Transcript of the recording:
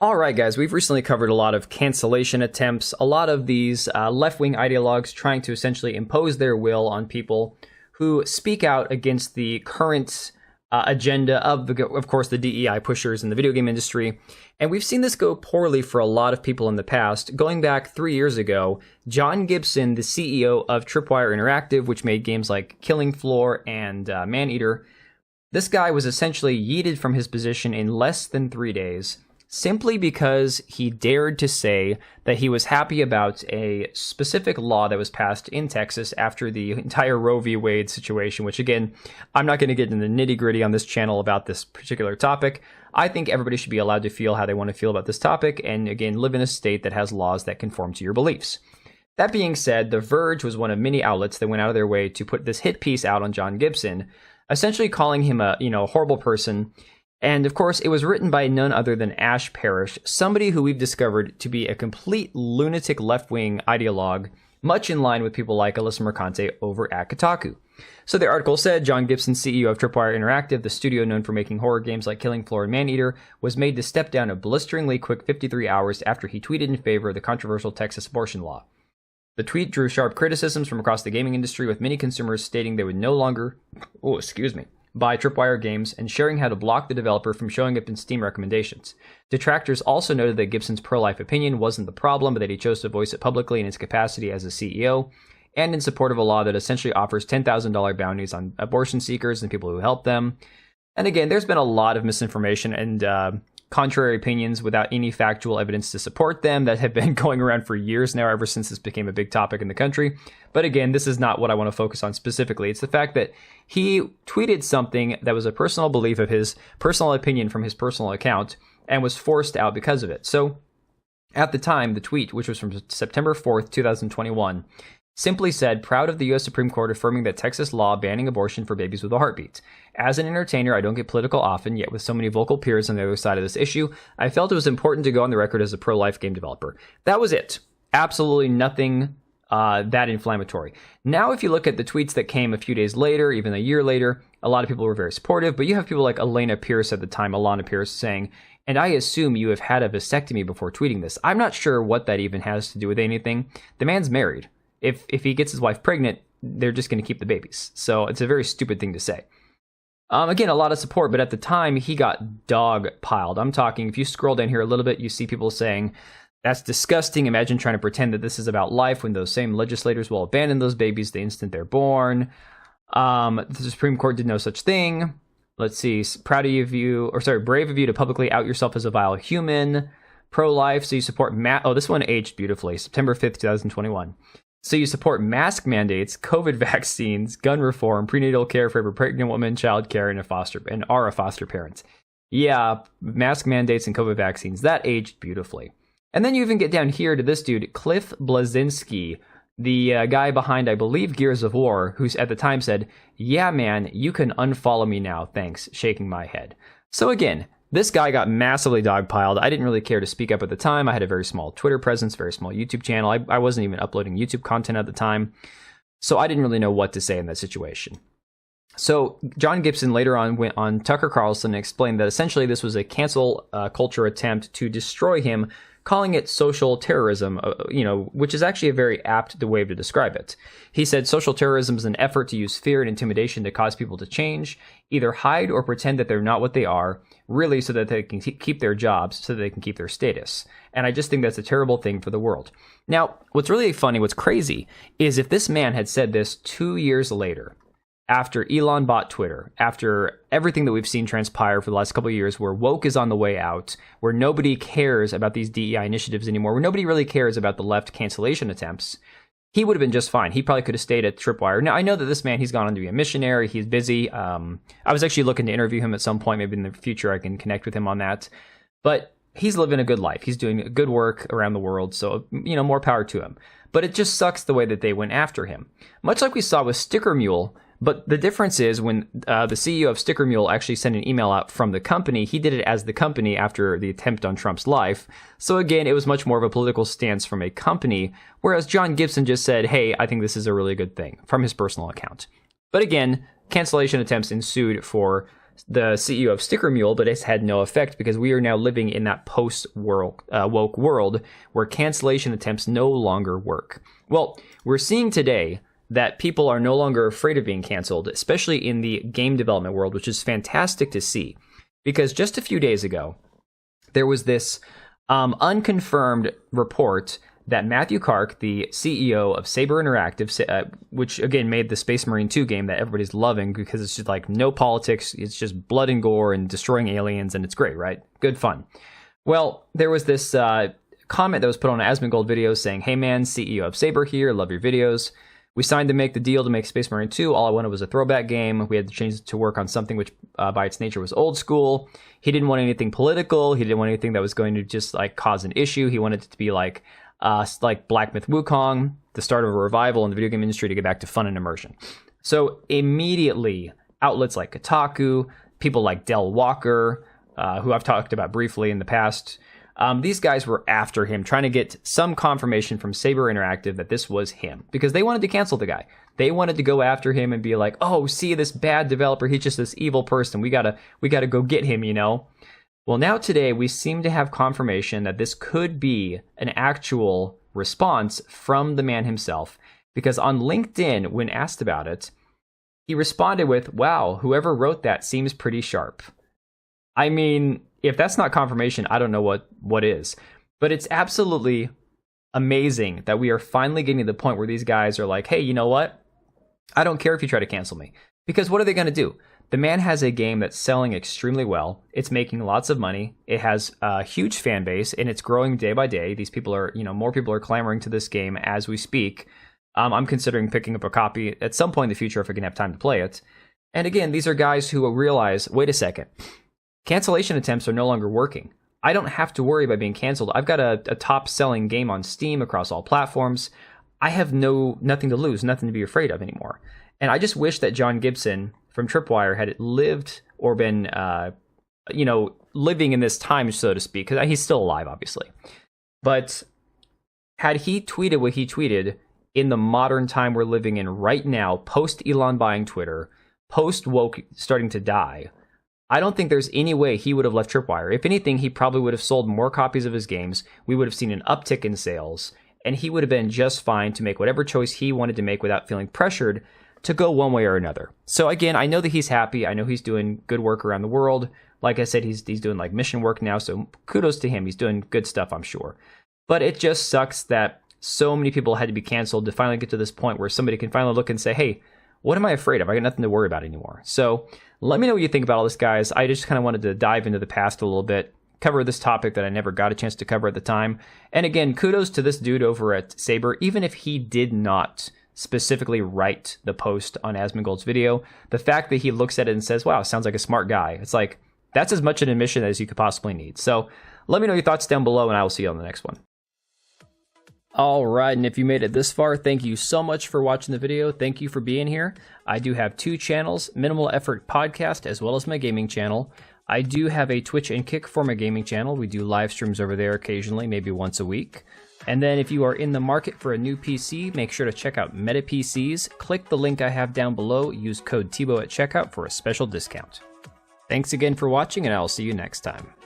All right, guys, we've recently covered a lot of cancellation attempts, a lot of these left-wing ideologues trying to essentially impose their will on people who speak out against the current agenda of course, the DEI pushers in the video game industry. And we've seen this go poorly for a lot of people in the past. Going back 3 years ago, John Gibson, the CEO of Tripwire Interactive, which made games like Killing Floor and Maneater, this guy was essentially yeeted from his position in less than 3 days, simply because he dared to say that he was happy about a specific law that was passed in Texas after the entire Roe v. Wade situation, which, again, I'm not going to get into the nitty-gritty on this channel about this particular topic. I think everybody should be allowed to feel how they want to feel about this topic and, again, live in a state that has laws that conform to your beliefs. That being said, The Verge was one of many outlets that went out of their way to put this hit piece out on John Gibson, essentially calling him a, horrible person. And of course, it was written by none other than Ash Parrish, somebody who we've discovered to be a complete lunatic left-wing ideologue, much in line with people like Alyssa Mercante over at Kotaku. So the article said, John Gibson, CEO of Tripwire Interactive, the studio known for making horror games like Killing Floor and Maneater, was made to step down a blisteringly quick 53 hours after he tweeted in favor of the controversial Texas abortion law. The tweet drew sharp criticisms from across the gaming industry, with many consumers stating they would no longer buy Tripwire games and sharing how to block the developer from showing up in Steam recommendations. Detractors also noted that Gibson's pro-life opinion wasn't the problem, but that he chose to voice it publicly in his capacity as a CEO, and in support of a law that essentially offers $10,000 bounties on abortion seekers and people who help them. And again, there's been a lot of misinformation and contrary opinions without any factual evidence to support them that have been going around for years now, ever since this became a big topic in the country. But again, this is not what I want to focus on specifically. It's the fact that he tweeted something that was a personal belief of his, personal opinion from his personal account, and was forced out because of it. So at the time, the tweet, which was from September 4th, 2021, simply said, proud of the U.S. Supreme Court affirming the Texas law banning abortion for babies with a heartbeat. As an entertainer, I don't get political often, yet with so many vocal peers on the other side of this issue, I felt it was important to go on the record as a pro-life game developer. That was it. Absolutely nothing that inflammatory. Now, if you look at the tweets that came a few days later, even a year later, a lot of people were very supportive, but you have people like Alana Pierce, saying, and I assume you have had a vasectomy before tweeting this. I'm not sure what that even has to do with anything. The man's married. If he gets his wife pregnant, they're just going to keep the babies. So it's a very stupid thing to say. Again, a lot of support, but at the time, he got dog-piled. I'm talking, if you scroll down here a little bit, you see people saying, that's disgusting. Imagine trying to pretend that this is about life when those same legislators will abandon those babies the instant they're born. The Supreme Court did no such thing. Let's see, brave of you to publicly out yourself as a vile human. Pro-life, so you support this one aged beautifully, September 5th, 2021. So you support mask mandates, COVID vaccines, gun reform, prenatal care for every pregnant woman, child care, and are a foster parent. Yeah, mask mandates and COVID vaccines. That aged beautifully. And then you even get down here to this dude, Cliff Bleszinski, the guy behind, I believe, Gears of War, who at the time said, yeah, man, you can unfollow me now, thanks, shaking my head. So again, this guy got massively dogpiled. I didn't really care to speak up at the time. I had a very small Twitter presence, very small YouTube channel. I wasn't even uploading YouTube content at the time. So I didn't really know what to say in that situation. So John Gibson later on went on Tucker Carlson and explained that essentially this was a cancel culture attempt to destroy him, calling it social terrorism, which is actually a very apt way to describe it. He said social terrorism is an effort to use fear and intimidation to cause people to change, either hide or pretend that they're not what they are, really so that they can keep their jobs, so that they can keep their status. And I just think that's a terrible thing for the world. Now, what's really funny, what's crazy, is if this man had said this 2 years later, after Elon bought Twitter, after everything that we've seen transpire for the last couple of years, where woke is on the way out, where nobody cares about these DEI initiatives anymore, where nobody really cares about the left cancellation attempts, he would have been just fine. He probably could have stayed at Tripwire. Now, I know that this man, he's gone on to be a missionary. He's busy. I was actually looking to interview him at some point. Maybe in the future I can connect with him on that. But he's living a good life. He's doing good work around the world. So, more power to him. But it just sucks the way that they went after him. Much like we saw with Sticker Mule. But the difference is when the CEO of Sticker Mule actually sent an email out from the company, he did it as the company after the attempt on Trump's life. So again, it was much more of a political stance from a company, whereas John Gibson just said, hey, I think this is a really good thing from his personal account. But again, cancellation attempts ensued for the CEO of Sticker Mule, but it's had no effect because we are now living in that post-woke world where cancellation attempts no longer work. Well, we're seeing today that people are no longer afraid of being canceled, especially in the game development world, which is fantastic to see. Because just a few days ago, there was this unconfirmed report that Matthew Kark, the CEO of Saber Interactive, which again made the Space Marine 2 game that everybody's loving because it's just like no politics, it's just blood and gore and destroying aliens, and it's great, right? Good fun. Well, there was this comment that was put on an Asmongold video saying, "Hey man, CEO of Saber here, love your videos. We signed to make the deal to make Space Marine 2. All I wanted was a throwback game. We had to change it to work on something which by its nature was old school. He didn't want anything political. He didn't want anything that was going to just like cause an issue. He wanted it to be like Black Myth Wukong, the start of a revival in the video game industry to get back to fun and immersion." So immediately, outlets like Kotaku, people like Del Walker, who I've talked about briefly in the past, these guys were after him, trying to get some confirmation from Saber Interactive that this was him, because they wanted to cancel the guy. They wanted to go after him and be like, "Oh, see this bad developer, he's just this evil person. We gotta go get him, you know." Well, now today we seem to have confirmation that this could be an actual response from the man himself, because on LinkedIn, when asked about it, he responded with, "Wow, whoever wrote that seems pretty sharp." I mean, if that's not confirmation, I don't know what is. But it's absolutely amazing that we are finally getting to the point where these guys are like, "Hey, you know what? I don't care if you try to cancel me." Because what are they going to do? The man has a game that's selling extremely well. It's making lots of money. It has a huge fan base, and it's growing day by day. These people are, more people are clamoring to this game as we speak. I'm considering picking up a copy at some point in the future if I can have time to play it. And again, these are guys who realize, wait a second, cancellation attempts are no longer working. I don't have to worry about being canceled. I've got a top-selling game on Steam across all platforms. I have nothing to lose, nothing to be afraid of anymore. And I just wish that John Gibson from Tripwire had lived or been, living in this time, so to speak, because he's still alive, obviously. But had he tweeted what he tweeted in the modern time we're living in right now, post-Elon buying Twitter, post-woke starting to die, I don't think there's any way he would have left Tripwire. If anything, he probably would have sold more copies of his games. We would have seen an uptick in sales, and he would have been just fine to make whatever choice he wanted to make without feeling pressured to go one way or another. So again, I know that he's happy. I know he's doing good work around the world. Like I said, he's doing like mission work now, so kudos to him. He's doing good stuff, I'm sure. But it just sucks that so many people had to be canceled to finally get to this point where somebody can finally look and say, "Hey, what am I afraid of? I got nothing to worry about anymore." So let me know what you think about all this, guys. I just kind of wanted to dive into the past a little bit, cover this topic that I never got a chance to cover at the time. And again, kudos to this dude over at Saber, even if he did not specifically write the post on Asmongold's video. The fact that he looks at it and says, "Wow, sounds like a smart guy." It's like, that's as much an admission as you could possibly need. So let me know your thoughts down below, and I will see you on the next one. All right, and if you made it this far, thank you so much for watching the video. Thank you for being here. I do have 2 channels, Minimal Effort Podcast, as well as my gaming channel. I do have a Twitch and Kick for my gaming channel. We do live streams over there occasionally, maybe once a week. And then if you are in the market for a new PC, make sure to check out Meta PCs. Click the link I have down below. Use code TBO at checkout for a special discount. Thanks again for watching, and I'll see you next time.